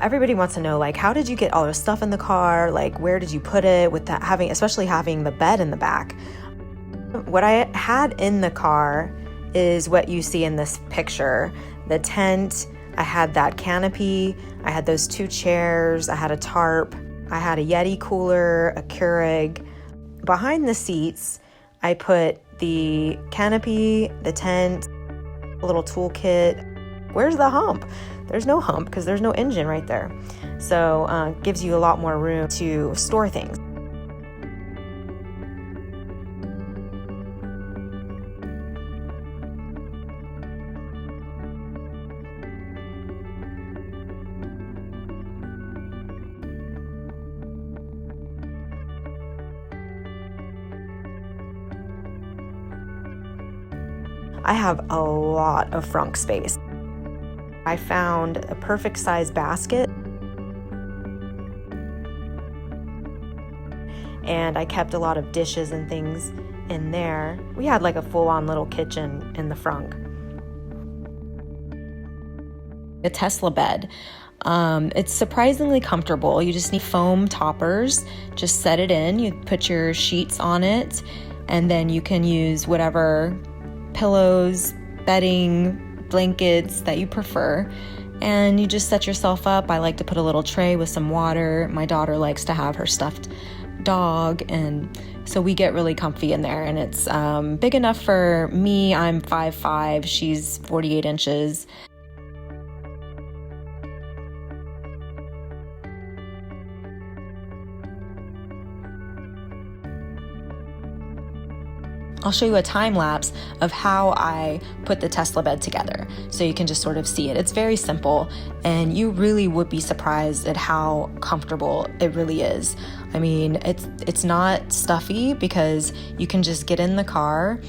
Everybody wants to know, like, how did you get all this stuff in the car? Like, where did you put it with that, especially having the bed in the back? What I had in the car is what you see in this picture. The tent, I had that canopy, I had those 2 chairs, I had a tarp, I had a Yeti cooler, a Keurig. Behind the seats, I put the canopy, the tent, a little toolkit. Where's the hump? There's no hump because there's no engine right there. So gives you a lot more room to store things. I have a lot of frunk space. I found a perfect size basket and I kept a lot of dishes and things in there. We had like a full-on little kitchen in the frunk. A Tesla bed. It's surprisingly comfortable. You just need foam toppers. Just set it in, you put your sheets on it, and then you can use whatever pillows, bedding, blankets that you prefer, and you just set yourself up. I like to put a little tray with some water. My daughter likes to have her stuffed dog, and so we get really comfy in there, and it's big enough for me. I'm 5'5", she's 48 inches. I'll show you a time lapse of how I put the Tesla bed together so you can just sort of see it. It's very simple, and you really would be surprised at how comfortable it really is. I mean, it's not stuffy because you can just get in the car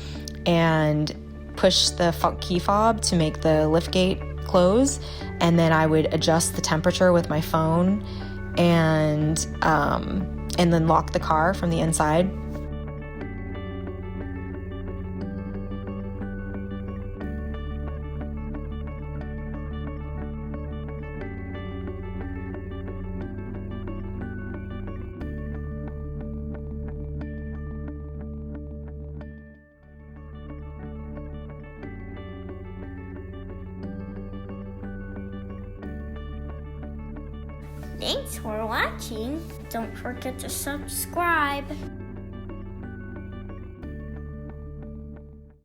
and push the key fob to make the liftgate close, and then I would adjust the temperature with my phone and then lock the car from the inside. Thanks for watching. Don't forget to subscribe.